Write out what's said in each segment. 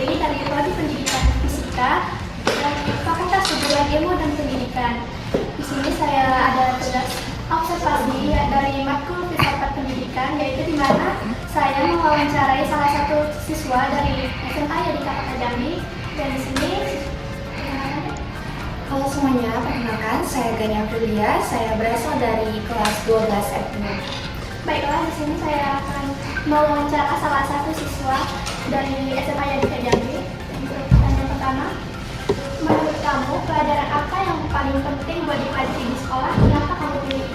Dewi dari Prodi Pendidikan Fisika dan Fakultas Hubungan Ilmu dan Pendidikan. Di sini saya ada tugas observasi dari matkul filsafat pendidikan, yaitu di mana saya mewawancarai salah satu siswa dari SMA Yadika Kota Jambi. Dan di sini halo semuanya, perkenalkan saya Gani Aprilia, saya berasal dari kelas 12 F2. Baiklah, di sini saya akan mewawancara salah satu siswa dari SMA Yadika Jambi. Untuk pertanyaan pertama, menurut kamu pelajaran apa yang paling penting buat dipelajari di sekolah? Kenapa kamu pilih?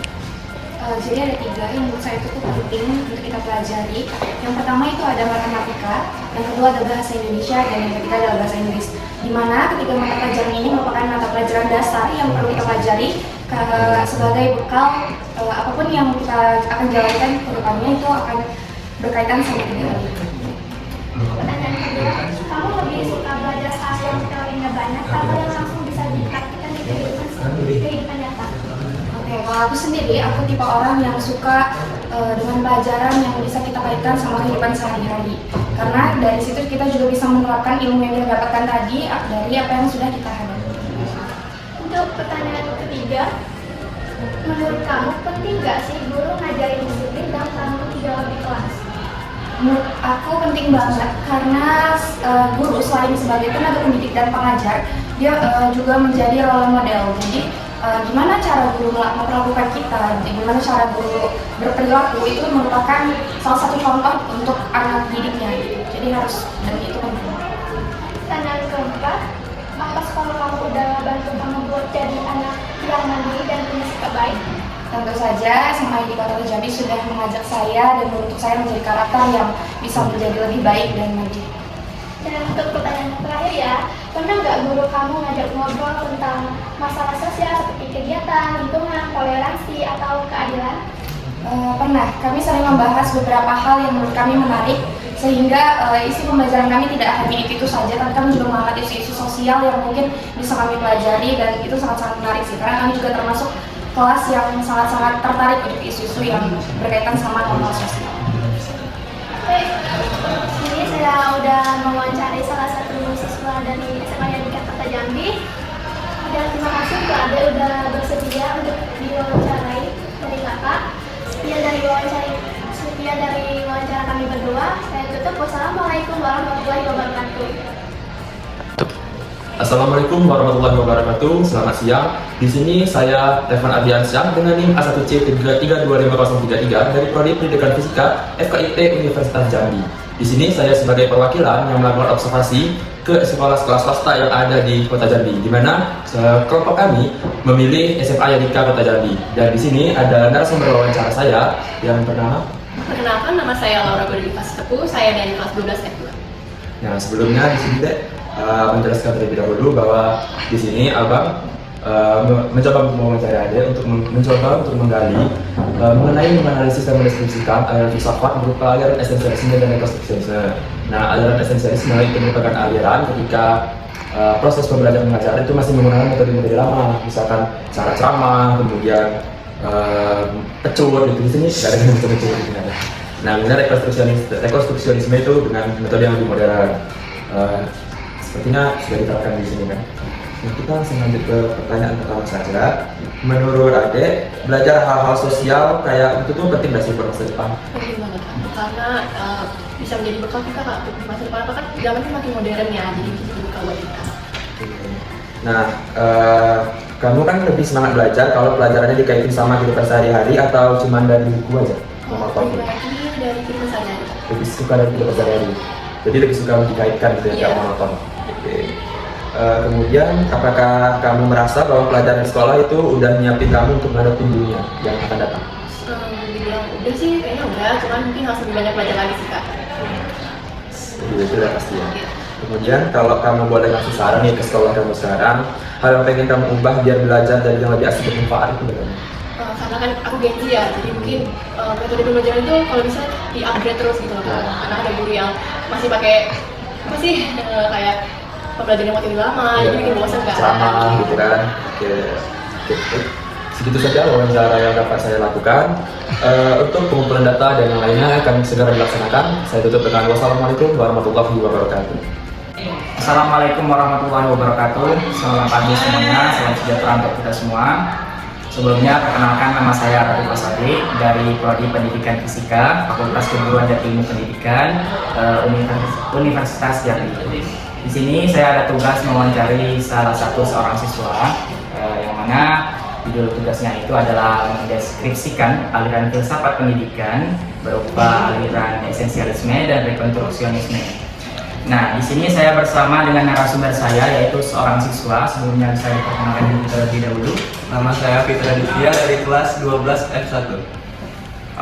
Jadi ada 3 yang menurut saya itu penting untuk kita pelajari. Yang pertama itu ada matematika, yang kedua ada bahasa Indonesia, dan yang ketiga adalah bahasa Inggris. Di mana ketiga mata pelajaran ini merupakan mata pelajaran dasar yang perlu kita pelajari sebagai bekal apapun yang kita akan jalankan ke depannya itu akan berkaitan sama ketiga hal itu. Pertanyaan kedua, kamu lebih suka belajar hal yang teorinya banyak atau yang langsung bisa dipraktikkan di kehidupan nyata? Oke, kalau aku sendiri, aku tipe orang yang suka dengan pelajaran yang bisa kita kaitkan sama kehidupan sehari-hari. Karena dari situ kita juga bisa menerapkan ilmu yang kita dapatkan tadi dari apa yang sudah kita hadapi. Untuk pertanyaan ketiga, menurut kamu penting nggak sih guru ngajarin disiplin dan tanggung jawab di kelas? Menurut aku penting banget karena guru selain sebagai tenaga pendidik dan pengajar, dia juga menjadi role model. Jadi gimana cara guru memperlakukan kita, gimana cara guru berperilaku itu merupakan salah satu contoh untuk anak didiknya. Jadi harus, dan itu penting. Pertanyaan keempat, apa sekolah kamu udah bantu kamu buat jadi anak yang mandiri dan punya sikap baik? Tentu saja SMA Yadika Kota Jambi sudah mengajak saya dan membentuk saya menjadi karakter yang bisa menjadi lebih baik dan mandiri. Dan untuk pertanyaan terakhir ya, pernah nggak guru kamu ngajak ngobrol tentang masalah sosial seperti kegiatan, lingkungan, toleransi, atau keadilan? Pernah, kami sering membahas beberapa hal yang menurut kami menarik sehingga isi pembelajaran kami tidak hanya itu saja, tapi kami juga mengangkat isu-isu sosial yang mungkin bisa kami pelajari, dan itu sangat-sangat menarik sih, karena kami juga termasuk kelas yang sangat-sangat tertarik untuk isu-isu yang berkaitan sama norma sosial. Oke, ini saya udah mewawancarai salah satu siswa dari SMA Yadika Kota Jambi. Dan terima kasih untuk Ade udah bersedia untuk diwawancarai dari kakak. Sekian dari wawancara kami berdua. Saya tutup. Wassalamualaikum warahmatullahi wabarakatuh. Assalamualaikum warahmatullahi wabarakatuh. Selamat siang. Di sini saya Evan Ardiansyah dengan NIM A1C325033 dari Prodi Pendidikan Fisika FKIP Universitas Jambi. Di sini saya sebagai perwakilan yang melakukan observasi ke sekolah-sekolah swasta yang ada di Kota Jambi, di mana kelompok kami memilih SMA Yadika Kota Jambi. Dan di sini ada narasumber wawancara saya yang bernama. Perkenalkan, nama saya Laura Godelipas Tepu, saya dari kelas 12 F2. Nah, sebelumnya di sini menjelaskan terlebih dahulu bahwa di sini Abang mencoba mewawancari Ade untuk mencoba untuk menggali mengenai menganalisis dan mendeskripsikan aliran filsafat berupa aliran esensialisme dan rekonstruksionisme. Nah, aliran esensialisme itu merupakan aliran ketika proses pembelajaran mengajar itu masih menggunakan metode-metode lama, misalkan cara ceramah, kemudian pecut, gitu. Di sini tidak ada metode pecut gitu. Nah, kemudian rekonstruksionisme itu dengan metode yang lebih modern. Sepertinya sudah diterapkan di sini kan. Nah, kita langsung lanjut ke pertanyaan pertama saja. Menurut Ade, belajar hal-hal sosial kayak itu tuh penting nggak sih buat masa depan? Penting banget kan, karena bisa menjadi bekal kita kak untuk masa depan. Kan zamannya makin modern ya, jadi bisa jadi bekal buat kita. Nah, kamu kan lebih semangat belajar kalau pelajarannya dikaitin sama kehidupan sehari-hari atau cuma dari buku aja? Kalau pribadi dari kita saja. Lebih suka dari kehidupan sehari-hari. Jadi lebih suka dikaitkan gitu ya, nggak monoton. Oke. Kemudian, apakah kamu merasa bahwa pelajaran di sekolah itu udah nyiapin kamu untuk menghadapi dunia yang akan datang? Dibilang udah sih, kayaknya udah, cuman mungkin harus lebih banyak belajar lagi sih kak. Jadi itu udah pasti ya. Kemudian, kalau kamu boleh ngasih saran nih ke sekolah kamu sekarang, hal yang pengen kamu ubah biar belajar jadi yang lebih asik bermanfaat itu bagaimana? Karena kan aku Gen Z ya, jadi mungkin metode pembelajaran itu kalau bisa di-upgrade terus gitu loh kak. Karena ada guru yang masih pakai apa sih kayak pembelajaran yang makin lama, jadi bikin bosan kan? Sama gitu kan. Oke. Segitu saja wawancara yang dapat saya lakukan. Untuk pengumpulan data dan yang lainnya akan segera dilaksanakan. Saya tutup dengan wassalamualaikum warahmatullahi wabarakatuh. Assalamualaikum warahmatullahi wabarakatuh. Selamat pagi semuanya, salam sejahtera untuk kita semua. Sebelumnya, perkenalkan nama saya Ratu Pasadi dari Prodi Pendidikan Fisika, Fakultas Keguruan dan Ilmu Pendidikan, Universitas Jambi. Di sini saya ada tugas mewawancari salah satu seorang siswa, yang mana judul tugasnya itu adalah mendeskripsikan aliran filsafat pendidikan berupa aliran esensialisme dan rekonstruksionisme. Nah, di sini saya bersama dengan narasumber saya, yaitu seorang siswa. Sebelumnya saya perkenalkan diri terlebih dahulu. Nama saya Fitra Ditya dari kelas 12 F1.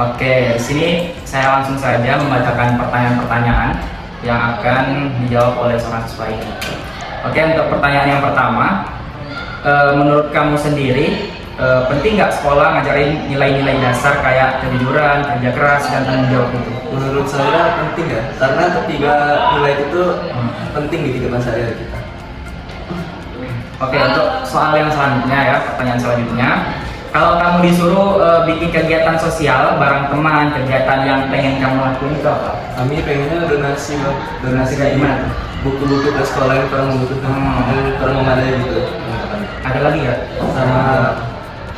Oke, di sini saya langsung saja membacakan pertanyaan-pertanyaan yang akan dijawab oleh seorang siswa ini. Oke, untuk pertanyaan yang pertama, menurut kamu sendiri, penting nggak sekolah ngajarin nilai-nilai dasar kayak kejujuran, kerja keras, dan tanggung jawab itu? Menurut saya penting ya, karena ketiga nilai itu penting di kehidupan sehari-hari kita. Oke, untuk soal yang selanjutnya ya, pertanyaan selanjutnya. Kalau kamu disuruh bikin kegiatan sosial bareng teman, kegiatan yang pengen kamu lakuin itu apa? Kami pengennya donasi, Bang. Donasi kayak gimana? Buku-buku ke sekolah yang kurang membutuhkan, yang kurang memadai gitu. Ada lagi ya? Sama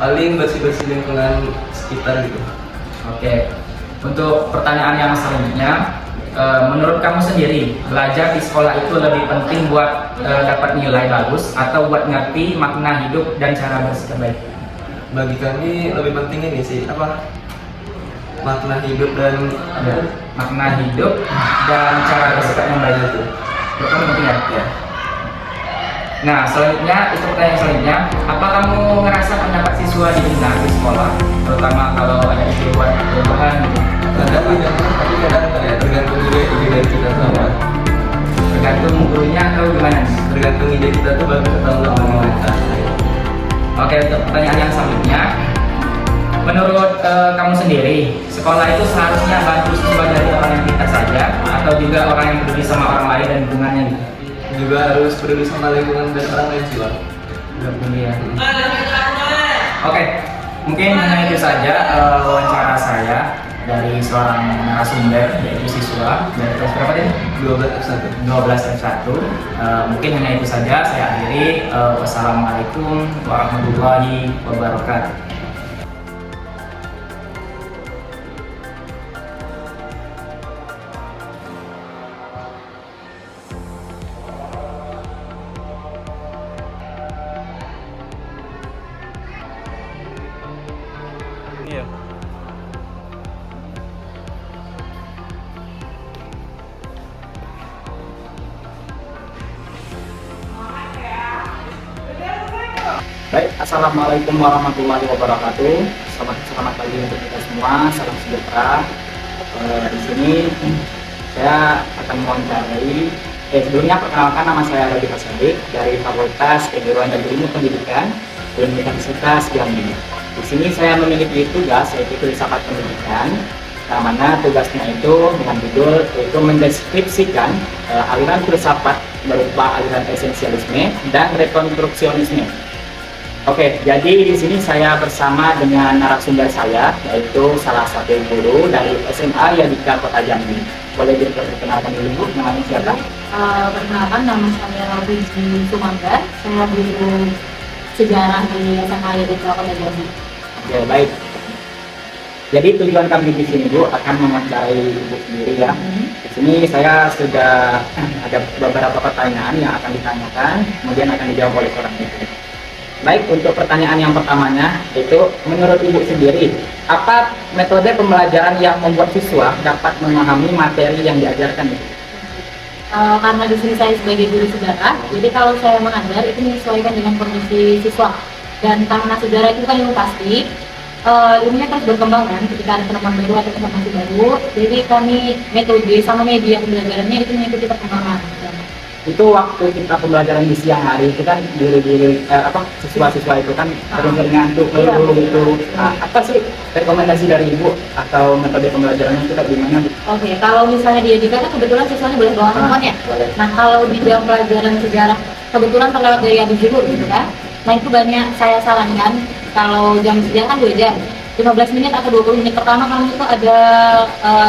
paling bersih-bersih lingkungan sekitar gitu. Oke, untuk pertanyaan yang selanjutnya, menurut kamu sendiri, belajar di sekolah itu lebih penting buat dapat nilai bagus atau buat ngerti makna hidup dan cara bersikap baik? Bagi kami lebih penting ini sih, makna hidup dan Makna hidup dan cara bersikap yang baik itu. Itu penting ya? ya. Nah, selanjutnya, itu pertanyaan selanjutnya, apa kamu ngerasa pendapat siswa didengar di sekolah? Terutama kalau ada isu buat perubahan gitu. Kadang tidak, tapi kadang enggak ya, tergantung ide dari kita sama. Tergantung gurunya atau gimana? Tergantung ide kita tuh baru ketahuan sama mereka. Oke, untuk pertanyaan yang selanjutnya, menurut kamu sendiri, sekolah itu seharusnya bantu siswa dari orang yang kita saja atau juga orang yang peduli sama orang lain dan lingkungannya gitu? Juga harus peduli sama lingkungan dan orang lain sih, Bang. Ya. Oke, mungkin hanya itu saja wawancara saya dari seorang narasumber, yaitu siswa dari kelas berapa tadi? 12 F1. 12 F1. Mungkin hanya itu saja, saya akhiri. Wassalamualaikum warahmatullahi wabarakatuh. Iya. Baik, assalamualaikum warahmatullahi wabarakatuh. Selamat pagi untuk kita semua. Salam sejahtera. Di sini saya akan mewawancarai. Sebelumnya perkenalkan, nama saya Rodi Pasadi dari Fakultas Keguruan dan Ilmu Pendidikan Universitas Jambi. Di sini saya memiliki tugas, yaitu filsafat pendidikan, yang mana tugasnya itu dengan judul yaitu mendeskripsikan aliran filsafat berupa aliran esensialisme dan rekonstruksionisme. Oke, jadi di sini saya bersama dengan narasumber saya, yaitu salah satu guru dari SMA Yadika Kota Jambi. Boleh diperkenalkan dulu, Bu, namanya siapa? Perkenalkan, nama saya Rabi Sumangga. Saya guru sejarah di SMA Yadika Kota Jambi. Oke, baik. Jadi tujuan kami di sini, Bu, akan mewawancarai Ibu sendiri ya. Di sini saya sudah ada beberapa pertanyaan yang akan ditanyakan, kemudian akan dijawab oleh seorang ibu. Baik, untuk pertanyaan yang pertamanya, itu menurut Ibu sendiri, apa metode pembelajaran yang membuat siswa dapat memahami materi yang diajarkan itu? Karena di sini saya sebagai guru sejarah, jadi kalau saya mengajar itu menyesuaikan dengan kondisi siswa. Dan karena sejarah itu kan ilmu pasti, ilmunya terus berkembang kan ketika ada penemuan baru atau informasi baru. Jadi kami metode sama media pembelajarannya itu mengikuti perkembangan. Itu waktu kita pembelajaran di siang hari itu kan guru-guru siswa-siswa itu kan sering ngantuk gitu. Apa sih rekomendasi dari Ibu atau metode pembelajarannya itu gimana? Oke, kalau misalnya di Yadika kan kebetulan siswanya boleh bawa handphone ya. Nah, kalau di jam pelajaran sejarah kebetulan terlewat dari Adi Jujur gitu kan. Nah, itu banyak saya sarankan kalau jam sejarah kan 2 jam. 15 menit atau 20 menit pertama kami itu ada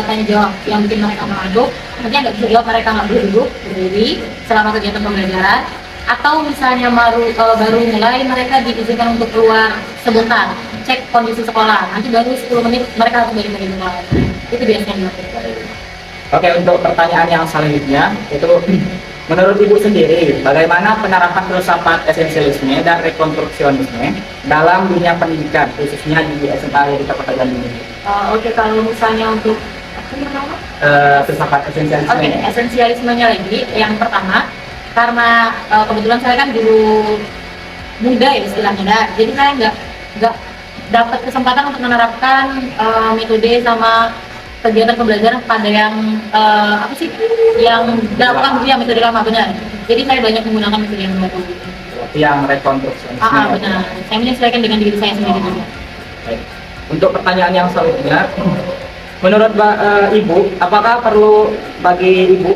tanya jawab yang bikin mereka mengantuk. Nanti nggak bisa jawab, mereka nggak boleh duduk berdiri selama kegiatan pembelajaran. Atau misalnya baru mulai, mereka diizinkan untuk keluar sebentar, cek kondisi sekolah. Nanti baru 10 menit mereka harus balik-balik keluar. Itu biasanya dilakukan. Oke, untuk pertanyaan yang selanjutnya itu menurut Ibu sendiri, bagaimana penerapan filsafat esensialisme dan rekonstruksionisme dalam dunia pendidikan, khususnya di SMA yang kita Kota Jambi ini? Oke, kalau misalnya untuk Filsafat esensialisme. Oke, esensialismenya lagi, yang pertama, karena kebetulan saya kan dulu muda ya istilahnya, jadi saya nggak dapat kesempatan untuk menerapkan metode sama kegiatan pembelajaran pada yang yang dilakukan dulu yang metode lama, benar. Jadi saya banyak menggunakan metode yang baru. Yang rekonstruksionisme. Benar. Saya menyesuaikan dengan diri saya sendiri juga. Baik. Untuk pertanyaan yang selanjutnya, menurut Ibu, apakah perlu bagi Ibu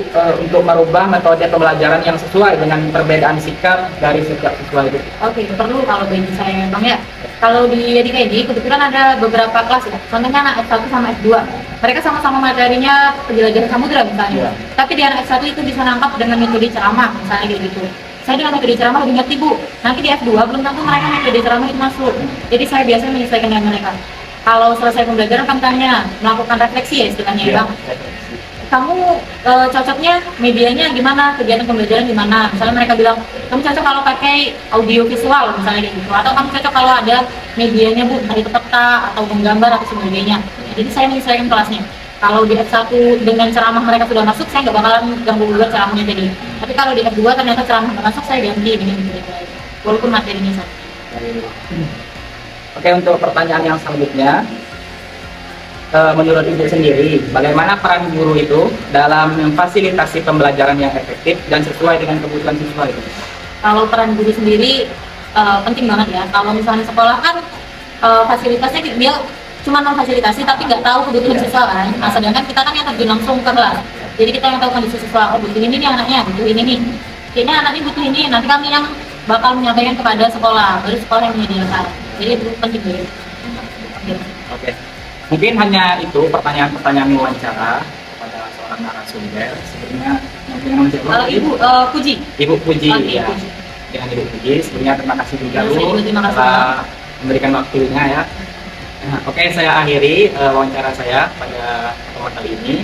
untuk merubah metode pembelajaran yang sesuai dengan perbedaan sikap dari setiap siswa itu? Oke, perlu kalau bagi saya Bang ya. Kalau di Yadika ini kebetulan ada beberapa kelas ya. Contohnya anak F1 sama F2. Mereka sama-sama materinya penjelajahan samudra misalnya. Tapi di anak F1 itu bisa nangkap dengan metode ceramah misalnya kayak gitu. Saya dengan metode ceramah lebih ngerti Bu. Nanti di F2 belum tentu mereka metode ceramah itu masuk. Jadi saya biasanya menyesuaikan dengan mereka. Kalau selesai pembelajaran kami tanya, melakukan refleksi ya istilahnya ya Bang. Kamu cocoknya medianya gimana, kegiatan pembelajaran gimana? Misalnya mereka bilang, kamu cocok kalau pakai audio visual misalnya gitu, atau kamu cocok kalau ada medianya Bu, entah itu peta atau menggambar atau sebagainya. Jadi saya menyesuaikan kelasnya. Kalau di F1 dengan ceramah mereka sudah masuk, saya nggak bakalan ganggu dulu ceramahnya tadi. Tapi kalau di F2 ternyata ceramah nggak masuk, saya ganti dengan gitu. Walaupun materinya sama. Oke, untuk pertanyaan yang selanjutnya, menurut Ibu sendiri, bagaimana peran guru itu dalam memfasilitasi pembelajaran yang efektif dan sesuai dengan kebutuhan siswa itu? Kalau peran guru sendiri penting banget ya. Kalau misalnya sekolah kan fasilitasnya dia cuma memfasilitasi tapi nggak tahu kebutuhan siswa kan. Nah, sedangkan kita kan yang terjun langsung ke kelas. Jadi kita yang tahu kondisi siswa, oh butuh ini nih anaknya, butuh ini nih. Kayaknya anaknya butuh ini, nanti kami yang bakal menyampaikan kepada sekolah, baru sekolah yang menyediakan. Jadi itu penting banget. Oke. Mungkin hanya itu pertanyaan-pertanyaan wawancara kepada seorang narasumber. Sebelumnya mungkin Ibu Puji. Ibu Puji, Oke, ya. Puji. Dengan Ibu Puji, sebelumnya terima kasih juga Ya, Bu terima kasih. telah memberikan waktunya ya. Nah, oke, saya akhiri wawancara saya pada pertemuan kali ini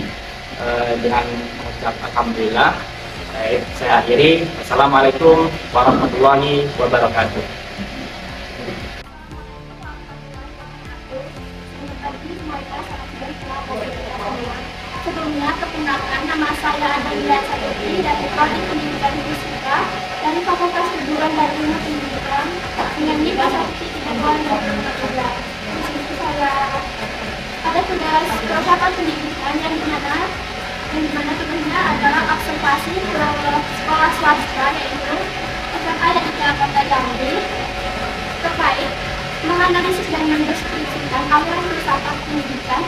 dengan mengucap alhamdulillah. Baik, saya akhiri. Assalamualaikum warahmatullahi wabarakatuh. Sebelumnya, perkenalkan, nama saya Adelia Sayuti dari Prodi Pendidikan Fisika dari Fakultas Keguruan dan Ilmu Pendidikan dengan NIM 1.32/2015. Di sini saya ada tugas persiapan pendidikan yang dimana tugasnya adalah observasi ke sekolah swasta yaitu SMA Yadika Kota Jambi terkait menganalisis dan mendeskripsikan aliran filsafat pendidikan,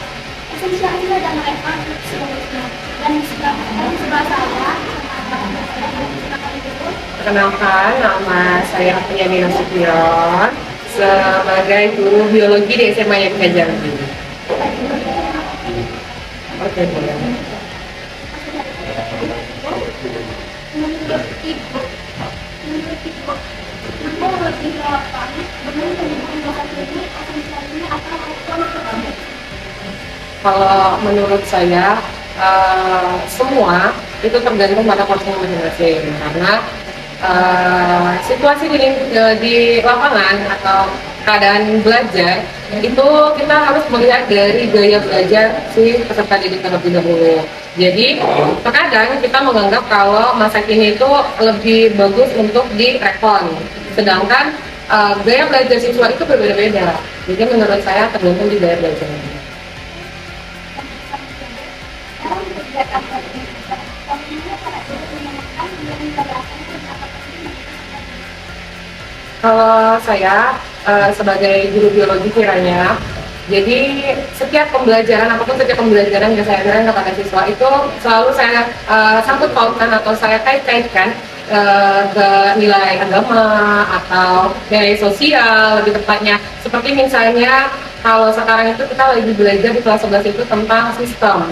esensialisme dan rekonstruksionisme. Dan di sebelah saya Perkenalkan, nama saya Apriani Nasution sebagai guru biologi di SMA Yadika Jambi. Oke, boleh. menurut ibu relevan dengan pendidikan dosen ini esensialisme atau rekonstruksi. Kalau menurut saya semua itu tergantung pada porsinya masing-masing karena situasi di lapangan atau keadaan belajar itu kita harus melihat dari gaya belajar si peserta didik terlebih dahulu. Jadi terkadang kita menganggap kalau masa kini itu lebih bagus untuk direkon, sedangkan gaya belajar siswa itu berbeda-beda. Jadi menurut saya tergantung di gaya belajarnya. Dalam kegiatan pendidikan, bagaimana cara guru menemukan dan menjelaskan pendapat pendidik? Kalau saya sebagai guru biologi kiranya, jadi setiap pembelajaran apapun setiap pembelajaran yang saya berikan kepada siswa itu selalu saya sangkut pautkan atau saya kait-kaitkan ke nilai agama atau nilai sosial lebih tepatnya. Seperti misalnya kalau sekarang itu kita lagi belajar di kelas 11 itu tentang sistem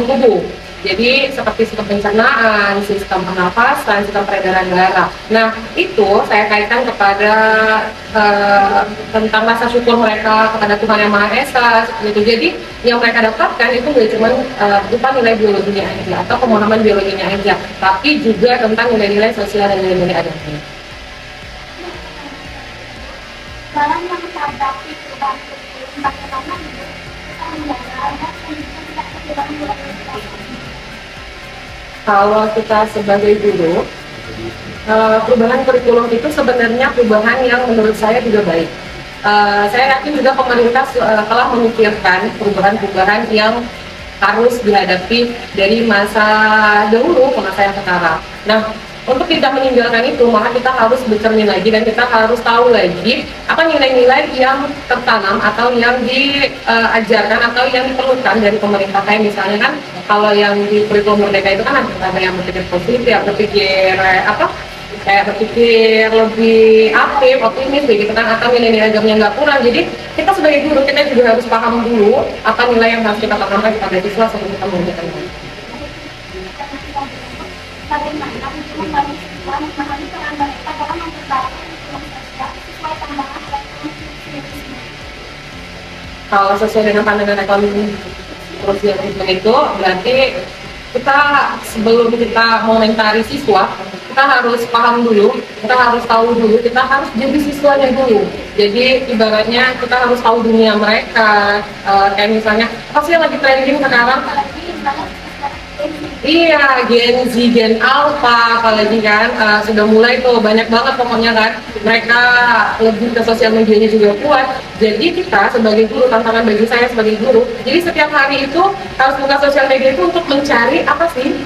tubuh. Jadi seperti sistem pencernaan, sistem pernapasan, sistem peredaran darah. Nah itu saya kaitkan kepada tentang rasa syukur mereka kepada Tuhan Yang Maha Esa gitu. Jadi yang mereka dapatkan itu nggak cuma berupa nilai biologinya aja atau pemahaman biologinya aja, tapi juga tentang nilai-nilai sosial dan nilai-nilai adatnya. Dalam menghadapi perubahan kurikulum, bagaimana kita menjaga agar pendidikan tidak kehilangan nilai-nilai. Kalau kita sebagai guru, perubahan kurikulum itu sebenarnya perubahan yang menurut saya juga baik. Saya yakin juga pemerintah telah memikirkan perubahan-perubahan yang harus dihadapi dari masa dahulu ke masa yang sekarang. Nah, untuk tidak meninggalkan itu, maka kita harus bercermin lagi dan kita harus tahu lagi apa nilai-nilai yang tertanam atau yang diajarkan atau yang diperlukan dari pemerintah. Kayak misalnya kan, kalau yang di kurikulum Merdeka itu kan ada yang berpikir positif, yang berpikir kayak berpikir lebih aktif, optimis begitu kan, atau nilai-nilai agamanya nggak kurang. Jadi kita sebagai guru kita juga harus paham dulu apa nilai yang harus kita tanamkan kepada siswa sebelum kita mengajarkan. Bagaimana untuk membantu siswa memahami peran mereka dalam memperbaiki kurikulum sosial sesuai pandangan ekonomi. Kalau sesuai dengan pandangan ekonomi sosialisme itu berarti kita sebelum kita mengomentari siswa, kita harus paham dulu, kita harus tahu dulu, kita harus jadi siswanya dulu. Jadi ibaratnya kita harus tahu dunia mereka, kayak misalnya apa sih yang lagi trending sekarang? Iya, Gen Z, Gen Alpha, apalagi kan sudah mulai tuh banyak banget pokoknya kan, mereka lebih ke sosial medianya juga kuat. Jadi kita sebagai guru, tantangan bagi saya sebagai guru, jadi setiap hari itu harus buka sosial media itu untuk mencari apa sih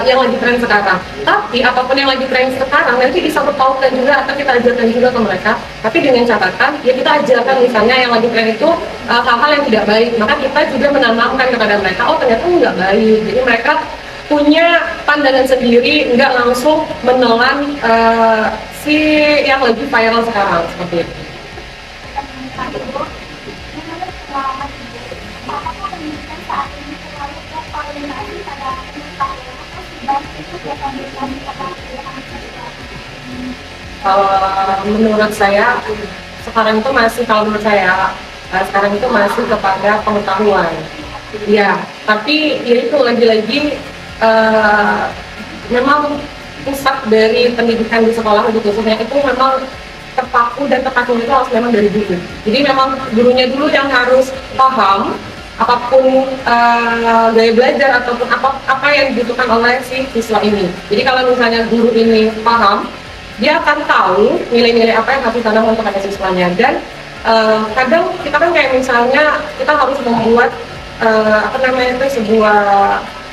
yang lagi tren sekarang. Tapi apapun yang lagi tren sekarang nanti disangkut pautkan juga atau kita ajarkan juga ke mereka. Tapi dengan catatan ya kita ajarkan misalnya yang lagi tren itu hal-hal yang tidak baik, maka kita juga menanamkan kepada mereka, oh ternyata nggak baik. Jadi mereka punya pandangan sendiri, nggak langsung menelan si yang lagi viral sekarang seperti itu. Menurut saya sekarang itu masih, kalau menurut saya sekarang itu masih kepada pengetahuan. Ya, tapi ya itu lagi-lagi memang pusat dari pendidikan di sekolah untuk khususnya itu memang terpaku dan terpaku itu harus memang dari guru. Jadi memang gurunya dulu yang harus paham apapun gaya belajar ataupun apa yang dibutuhkan oleh si siswa ini. Jadi kalau misalnya guru ini paham, dia akan tahu nilai-nilai apa yang harus ditanamkan kepada siswanya. Dan kadang kita kan kayak misalnya kita harus membuat sebuah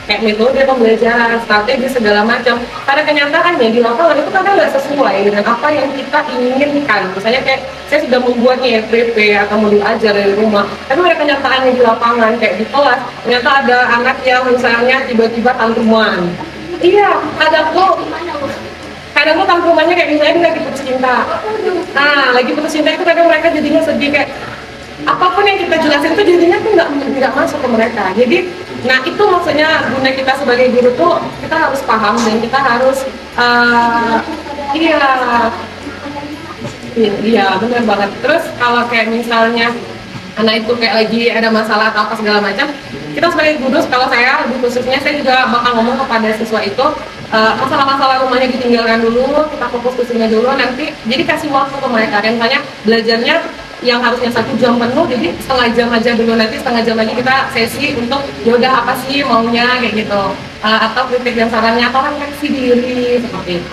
kayak metode pembelajaran, strategi segala macam. Pada kenyataannya di lapangan itu kadang nggak sesuai dengan apa yang kita inginkan. Misalnya kayak saya sudah membuat nih FPP atau modul ajar dari rumah, tapi pada kenyataannya di lapangan kayak di kelas ternyata ada anak yang misalnya tiba-tiba tantruman. Iya, kadang tuh tantrumannya kayak misalnya dia lagi putus cinta. Nah, lagi putus cinta itu kadang mereka jadinya sedih, kayak apapun yang kita jelasin itu jadinya tuh nggak masuk ke mereka. Jadi, nah itu maksudnya guna kita sebagai guru tuh kita harus paham dan kita harus iya benar banget. Terus kalau kayak misalnya anak itu kayak lagi ada masalah atau apa segala macam, kita sebagai guru, kalau saya lebih khususnya saya juga bakal ngomong kepada siswa itu masalah-masalah rumahnya ditinggalkan dulu, kita fokus ke sini dulu, nanti jadi kasih waktu ke mereka. Dan misalnya belajarnya yang harusnya 1 jam penuh, jadi setengah jam aja dulu, nanti setengah jam lagi kita sesi untuk yaudah apa sih maunya kayak gitu, atau kritik dan sarannya atau refleksi diri seperti itu.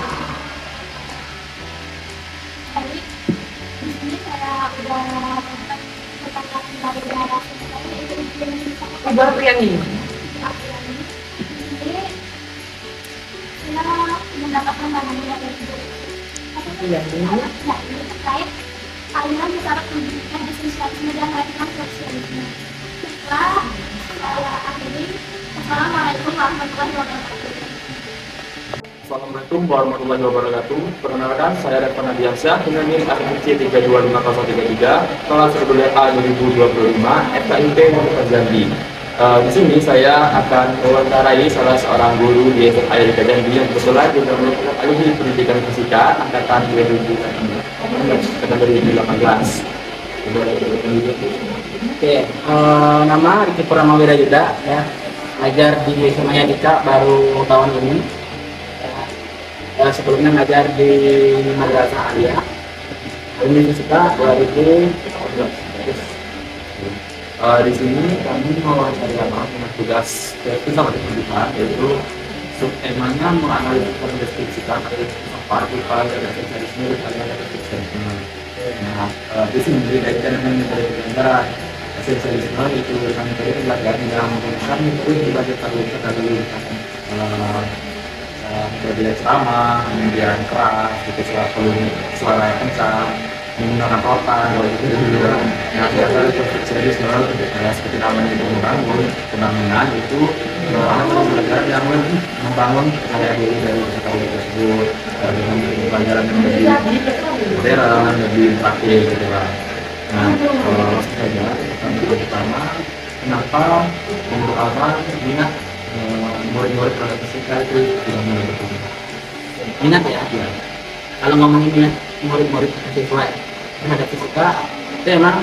Ibu Priani. Mendapatkan bantuan dari guru. Iya. Terkait aliran bicara pendidikan esensialisme dan radikal sosialisme. Setelah saya akhiri, Assalamualaikum warahmatullahi wabarakatuh. Assalamualaikum warahmatullahi wabarakatuh. Perkenalkan, saya Rekon Adiansyah dengan NIM ASMC325033 kelas reguler A 2025 FKIP Universitas Jambi. Di sini saya akan mewawancarai salah seorang guru di SMA Erika Jambi yang kebetulan juga merupakan alumni pendidikan fisika angkatan 2018. Oke, nama Riki Purama Wirayuda ya, ngajar di SMA Erika baru tahun ini. Sebelumnya ngajar di Madrasah Aliyah alumni fisika 2014. Di sini kami mewawancari tugas bersama dengan kita, yaitu subtemanya menganalisis dan mendeskripsikan partikel dan esensialisme dan esensialisme. Nah, di sini kaitkan dengan metode esensialisme itu kami belajar dalam menggunakan metode belajar terlalu metode ceramah, kemudian keras, gitu, suara yang kencang, menggunakan rotan, kalau itu juga. Nah, biasanya konstruksi seperti namanya itu pembangunan itu anak belajar yang lebih membangun percaya diri dari teknologi tersebut dengan pelajaran yang lebih modern, lebih praktis gitu kan. Nah, langsung saja yang pertama, kenapa menurut Abang minat murid-murid terhadap fisika itu tidak mulai bertumbuh? Minat ya? Kalau ngomongin minat murid-murid siswa terhadap fisika itu emang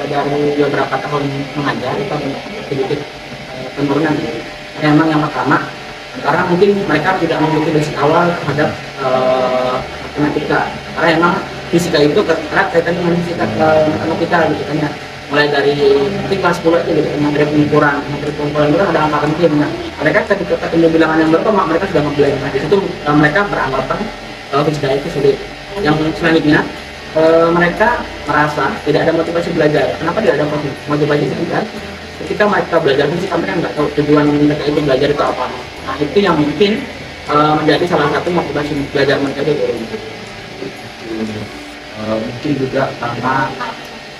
dari beberapa tahun mengajar itu sedikit penurunan. Emang yang pertama karena mungkin mereka tidak memiliki basic awal terhadap matematika, karena emang fisika itu erat kaitannya dengan fisika matematika gitu kan ya. Mulai dari mungkin kelas 10 itu gitu, materi pengukuran itu ada angka penting. Nah, mereka ketika ketemu bilangan yang berkembang mereka sudah ngeblank. Nah, di situ mereka beranggapan fisika itu sulit. Yang selanjutnya mereka merasa tidak ada motivasi belajar. Kenapa tidak ada motivasi belajar? Ketika mereka belajar fisika mereka nggak tahu tujuan mereka itu belajar itu apa. Nah, itu yang mungkin menjadi salah satu motivasi belajar mereka itu. Mungkin juga karena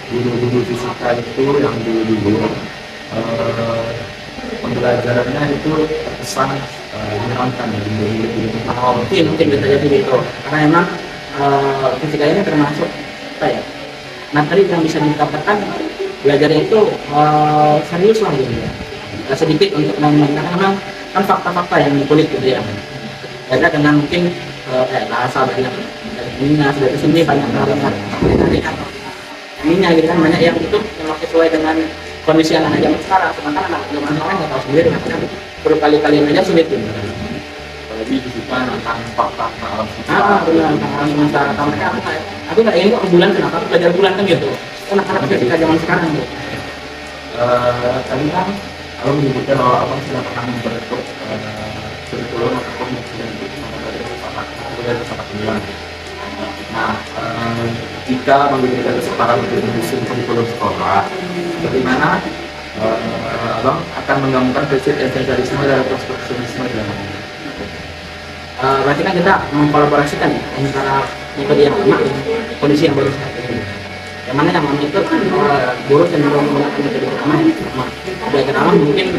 guru-guru fisika itu yang dulu pembelajarannya itu terkesan menyenangkan ya, mungkin bisa jadi gitu, karena emang fisika ini termasuk apa ya, materi yang bisa dikatakan belajarnya itu serius lah gitu ya, sedikit untuk memang kan fakta-fakta yang dikulik gitu ya, beda dengan mungkin kayak bahasa banyak minyak dari sini banyak ininya gitu kan, banyak yang itu memang sesuai dengan kondisi anak zaman sekarang, sementara anak zaman sekarang nggak tahu sendiri, makanya berkali-kali aja sulit gitu. Lebih fisika tentang fakta alam benar, tentang semesta mereka aku nggak ingin kok bulan kenapa aku belajar bulan kan gitu, anak-anak fisika zaman sekarang gitu. Tadi kan kalau menyebutkan bahwa abang sudah pernah membentuk kurikulum ataupun membentuk dari pesawat bulan. Nah, jika memberikan kesempatan untuk menyusun kurikulum sekolah, bagaimana abang akan menggabungkan prinsip esensialisme dan konstruksionisme dalam ini? Berarti kan kita mengkolaborasikan ya, antara metode yang lama dan kondisi yang baru saat ini. Yang mana yang lama itu guru cenderung menggunakan metode lama yang lama. Belajar lama mungkin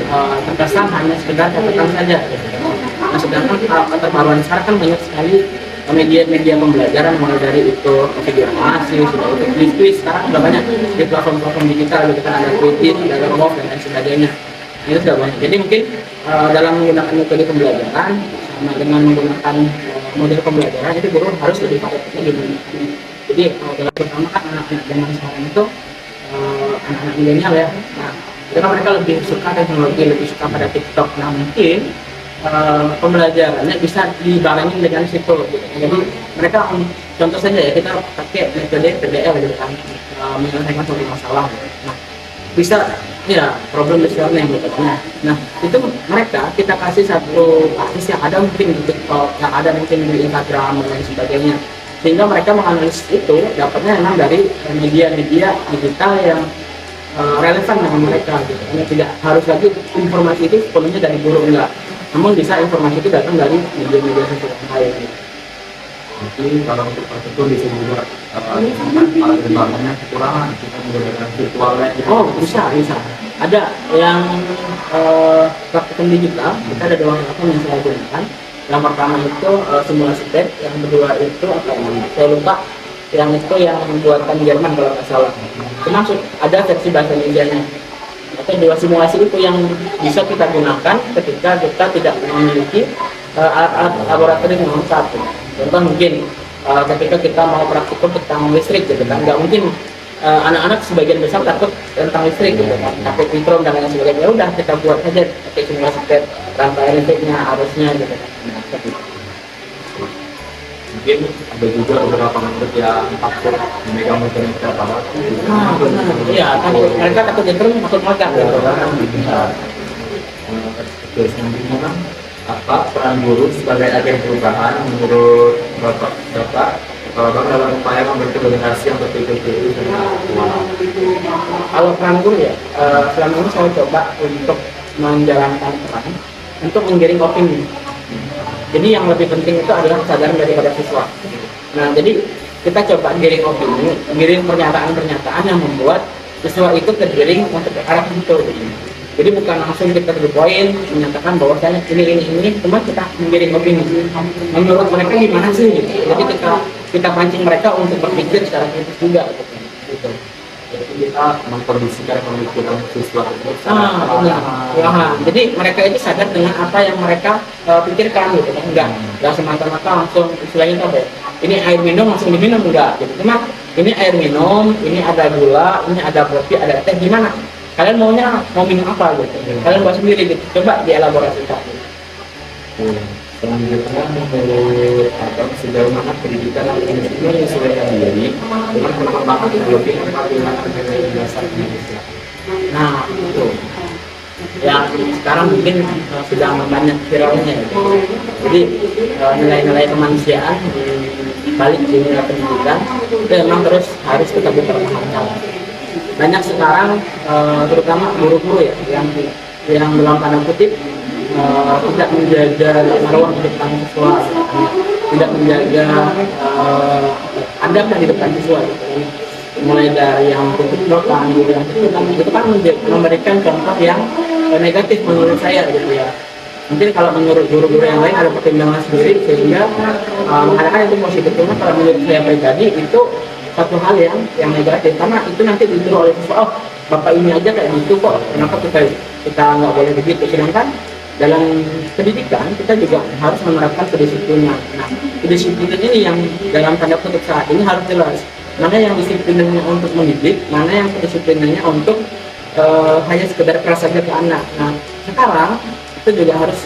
terkesan hanya sekedar catatan saja. Nah, sedangkan keterbaruan sekarang kan banyak sekali media pembelajaran, mulai dari itu video animasi, sudah itu quiz sekarang sudah banyak di platform digital, gitu kan, ada Quidditch, ada Roblox dan lain sebagainya. Itu sudah banyak. Jadi mungkin dalam menggunakan metode pembelajaran sama dengan menggunakan model pembelajaran itu guru harus lebih pada gitu. Jadi dalam pertama kan anak-anak zaman sekarang itu anak-anak milenial ya. Nah, karena mereka lebih suka teknologi, lebih suka pada TikTok. Nah, mungkin pembelajarannya bisa dibarengin dengan situ gitu. Jadi mereka contoh saja ya, kita pakai metode PBL gitu kan, menyelesaikan suatu masalah gitu. Nah, bisa ya problem solving gitu. Nah, itu mereka kita kasih satu artis yang ada mungkin di TikTok, yang ada mungkin di Instagram dan lain sebagainya, sehingga mereka menganalisis itu dapatnya memang dari media-media digital yang relevan dengan mereka gitu. Karena tidak harus lagi informasi itu sepenuhnya dari guru, enggak, namun bisa informasi itu datang dari media-media sosial yang lain gitu. Jadi kalau untuk itu bisa juga alat bangunnya kekurangan, kita menggunakan virtualnya. Oh, bisa. Ada yang praktikum digital, kita ada 2 platform yang saya gunakan. Yang pertama itu simulasi tes, yang kedua itu apa ya? Saya lupa. Yang itu yang buatan Jerman kalau nggak salah. Termasuk ada versi bahasa Indonesia-nya. Atau dua simulasi itu yang bisa kita gunakan ketika kita tidak memiliki alat laboratorium yang lengkap. Contoh mungkin ketika kita mau praktikum tentang listrik gitu kan, nggak mungkin anak-anak sebagian besar takut tentang listrik gitu kan, takut mikro dan lain sebagainya. Udah kita buat saja pakai simulasi tes rantai listriknya, arusnya gitu kan. Nah, seperti itu. Mungkin ada juga beberapa murid yang takut memegang meter alat. Nah, benar. Iya, takut mereka takut nyetrum, takut meledak gitu kan. Oke, selanjutnya apa peran guru sebagai agen perubahan menurut Bapak dalam upaya membentuk generasi yang berpikir-pikir dan aktual? Kalau peran guru ya, selama ini saya coba untuk menjalankan peran untuk menggiring opini. Jadi yang lebih penting itu adalah kesadaran daripada siswa. Nah, jadi kita coba giring opini, giring pernyataan-pernyataan yang membuat siswa itu tergiring untuk ke arah itu. Jadi bukan langsung kita to the point menyatakan bahwa saya ini, cuma kita menggiring opini. Menurut mereka gimana sih? Gitu. Jadi kita pancing mereka untuk berpikir secara kritis juga. Gitu. Jadi kita mengkondisikan pemikiran siswa itu. Nah, jadi mereka itu sadar dengan apa yang mereka pikirkan gitu kan, enggak semata-mata langsung istilahnya apa ya, ini air minum langsung diminum, enggak gitu. Cuma ini air minum, ini ada gula, ini ada kopi, ada teh, gimana? Kalian mau minum apa gitu? Kalian buat sendiri gitu, coba dielaborasikan. Selanjutnya menurut sejauh mana pendidikan ini menyesuaikan diri dengan perkembangan teknologi dan bagaimana teknologi dasar Indonesia. Nah, itu yang sekarang mungkin sedang banyak viralnya ya. Jadi nilai-nilai kemanusiaan di balik dunia pendidikan itu memang terus harus kita berpertahankan. Banyak sekarang terutama guru-guru ya yang dalam tanda kutip tidak menjaga marwah di depan siswa, tidak menjaga adab di depan siswa gitu. Mulai dari yang tutup-tutupan, itu kan memberikan contoh yang negatif menurut saya gitu ya. Mungkin kalau menurut guru-guru yang lain ada pertimbangan sendiri sehingga mengatakan itu positif. Cuma kalau menurut saya pribadi itu satu hal yang negatif, karena itu nanti ditiru oleh siswa, oh bapak ini aja kayak gitu kok, kenapa kita nggak boleh begitu. Sedangkan dalam pendidikan kita juga harus menerapkan kedisiplinan. Nah, kedisiplinan ini yang dalam tanda kutip saat ini harus jelas. Mana yang disiplinannya untuk mendidik, mana yang kedisiplinannya untuk hanya sekedar keras saja ke anak. Nah, sekarang itu juga harus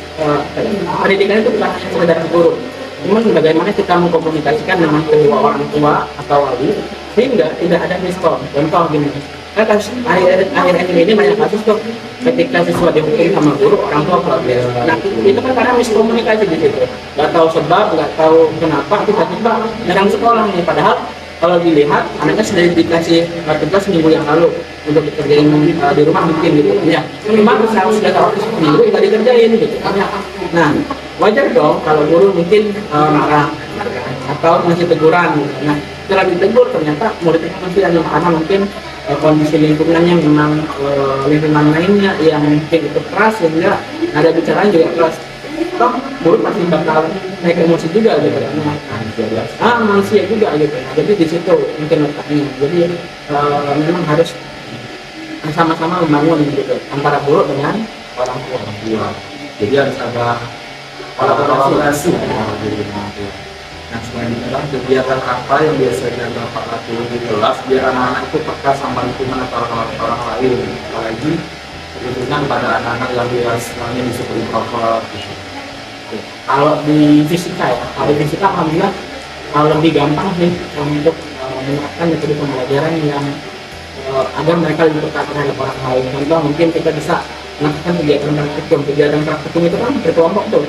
pendidikan itu bukan hanya sekedar guru. Cuman bagaimana kita mengkomunikasikan dengan kedua orang tua atau wali sehingga tidak ada miskom. Contoh gini, kasus akhir-akhir ini banyak kasus tuh ketika siswa dihukum sama guru, orang tua protes. Nah, itu kan karena miskomunikasi di situ. Nggak tahu sebab, nggak tahu kenapa tiba-tiba nyerang sekolah nih. Padahal kalau dilihat anaknya sudah dikasih tugas minggu yang lalu untuk dikerjain di rumah mungkin gitu ya. Cuma sudah tahu seminggu nggak dikerjain gitu. Nah, wajar dong kalau guru mungkin marah atau ngasih teguran. Nah, setelah ditegur ternyata muridnya masih ada karena mungkin kondisi lingkungannya memang lingkungan lainnya yang mungkin itu keras sehingga ada bicaraan juga keras. Toh murid pasti bakal naik emosi juga gitu. Manusia juga gitu. Jadi di situ mungkin letaknya. Jadi memang harus sama-sama membangun gitu antara guru dengan orang tua. Jadi harus ada kolaborasi. Nah, selanjutnya kegiatan apa yang biasanya Bapak lakukan di kelas biar anak-anak itu peka sama lingkungan atau orang lain, apalagi terutama pada anak-anak yang biasanya disebut introvert gitu. Kalau di fisika ya, alhamdulillah lebih gampang sih untuk menerapkan metode pembelajaran yang agar mereka lebih peka terhadap orang lain. Contoh mungkin kita bisa melakukan kegiatan praktikum itu kan berkelompok tuh.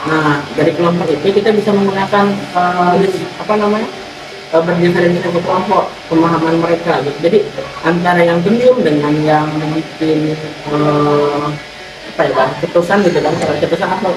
Nah, dari kelompok itu kita bisa menggunakan berdifferensiasi kelompok, pemahaman mereka gitu. Jadi antara yang pendiam dengan yang mungkin ketusan gitu kan, ketusan atau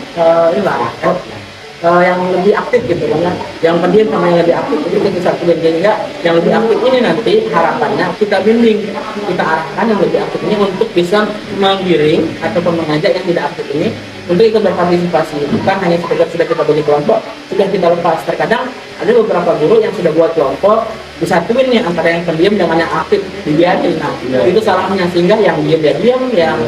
yang lebih aktif gitu kan, yang pendiam sama yang lebih aktif itu kita satu sehingga yang lebih aktif ini nanti harapannya kita bimbing, kita arahkan yang lebih aktif ini untuk bisa menggiring ataupun mengajak yang tidak aktif ini untuk ikut berpartisipasi, bukan hanya sekedar sudah kita bagi kelompok sudah kita lepas. Terkadang ada beberapa guru yang sudah buat kelompok disatuin nih antara yang pendiam dengan yang aktif, dibiarin. Nah itu salahnya, sehingga yang diam, yang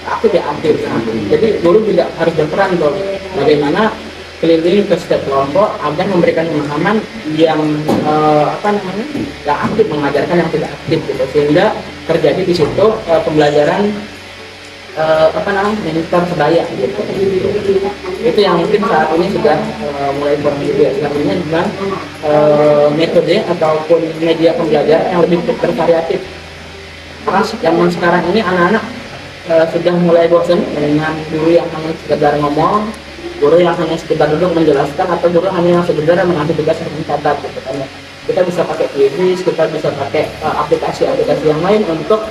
aktif ya aktif. Nah, jadi guru juga harus berperan tuh bagaimana keliling ke setiap kelompok agar memberikan pemahaman yang yang aktif mengajarkan yang tidak aktif gitu, sehingga terjadi di situ pembelajaran yang tersedaya gitu. Itu yang mungkin saat ini sudah mulai berbiasanya dengan metode ataupun media pembelajaran yang lebih bervariatif. Karena zaman sekarang ini anak-anak sudah mulai bosan dengan guru yang hanya sekedar ngomong, guru yang hanya sekedar duduk menjelaskan, atau guru hanya sekedar mengasih tugas mencatat gitu kan. Kita bisa pakai quiz, kita bisa pakai aplikasi-aplikasi yang lain untuk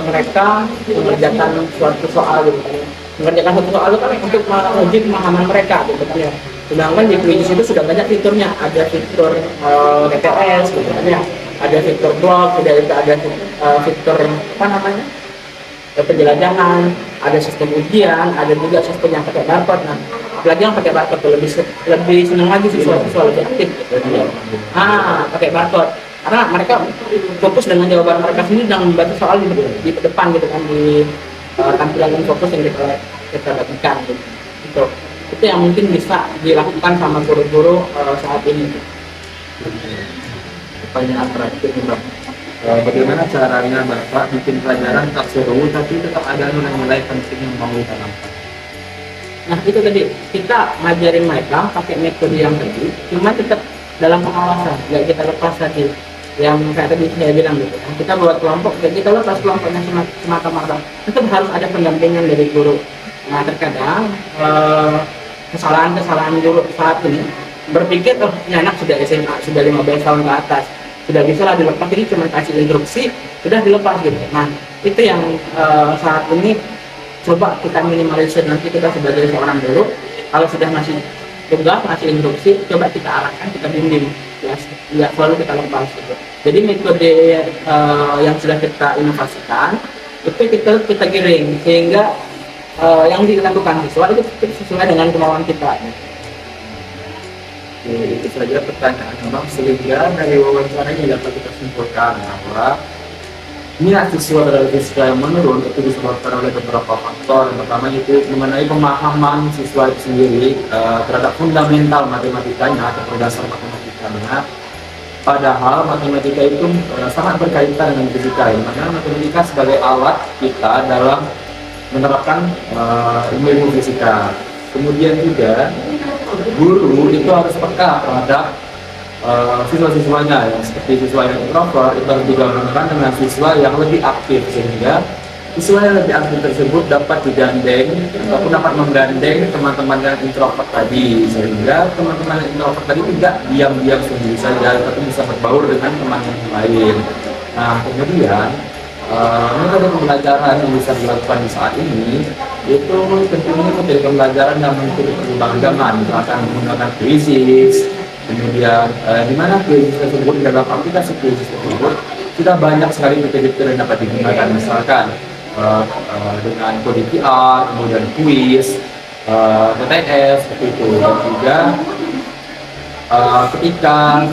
mereka mengerjakan suatu soal gitu kan. Mengerjakan suatu soal itu kan untuk menguji pemahaman mereka gitu kan ya. Sedangkan di quiz itu sudah banyak fiturnya, ada fitur TTS gitu kan ya, ada fitur blog, ada fitur penjelajahan, ada sistem ujian, ada juga sistem yang pakai barcode. Nah, apalagi yang pakai barcode lebih senang lagi siswa lebih aktif. Pakai barcode, karena mereka fokus dengan jawaban mereka sendiri dan membantu soal di depan gitu kan, di tampilan fokus yang kita dapatkan gitu. Itu yang mungkin bisa dilakukan sama guru-guru saat ini. Pertanyaan terakhir nih Bang. Bagaimana caranya Bapak bikin pelajaran tak seru tapi tetap ada nilai-nilai penting yang mau ditanamkan? Nah itu tadi, kita ngajarin mereka pakai metode yang tadi, cuma tetap dalam pengawasan, nggak kita lepas tadi. Yang kayak tadi saya bilang gitu, kita buat kelompok, kita lepas kelompoknya semata-mata, tetap harus ada pendampingan dari guru. Nah terkadang kesalahan guru saat ini berpikir, ini anak sudah SMA, sudah 15 tahun ke atas, sudah bisa lah dilepas, ini cuma kasih instruksi sudah dilepas gitu. Nah itu yang saat ini coba kita minimalisir. Nanti kita sebagai seorang guru kalau sudah ngasih tugas, ngasih instruksi, coba kita arahkan, kita bimbing ya selalu kita lepas gitu. Jadi metode yang sudah kita inovasikan itu kita giring sehingga yang dilakukan siswa itu sesuai dengan kemauan kita. Itu saja pertanyaan Bang, sehingga dari wawancara ini dapat kita simpulkan bahwa minat siswa terhadap fisika yang menurun itu disebabkan oleh beberapa faktor. Yang pertama itu mengenai pemahaman siswa itu sendiri terhadap fundamental matematikanya atau dasar matematikanya. Padahal matematika itu sangat berkaitan dengan fisika, karena matematika sebagai alat kita dalam menerapkan ilmu fisika. Kemudian juga guru itu harus peka terhadap siswa-siswanya, yang seperti siswa yang introvert itu harus digabungkan dengan siswa yang lebih aktif, sehingga siswa yang lebih aktif tersebut dapat digandeng ataupun dapat menggandeng teman-teman yang introvert tadi, sehingga teman-teman yang introvert tadi tidak diam-diam sendiri saja, tapi bisa berbaur dengan teman yang lain. Nah kemudian metode pembelajaran yang bisa dilakukan di saat ini itu tentunya metode pembelajaran yang mengikuti perkembangan, misalkan menggunakan quizzes. Kemudian di mana quizzes tersebut, dalam aplikasi quizzes tersebut sudah banyak sekali metode-metode yang dapat digunakan, misalkan dengan kode QR, kemudian quiz, TTS seperti itu. Dan juga ketika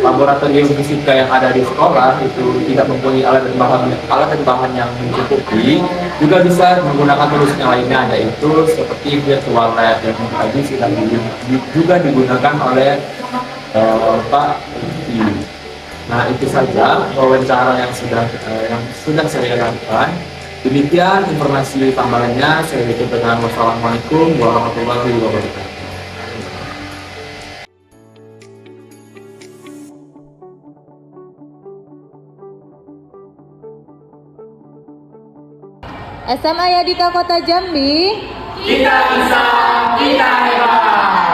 laboratorium fisika yang ada di sekolah itu tidak mempunyai alat dan bahan yang mencukupi, juga bisa menggunakan tools yang lainnya, yaitu seperti virtual lab yang tadi sudah juga digunakan oleh Pak Riki. Nah itu saja wawancara yang sudah saya lakukan. Demikian informasi tambahannya. Saya tutup dengan wassalamualaikum warahmatullahi wabarakatuh. SMA Yadika Kota Jambi. Kita bisa, kita hebat.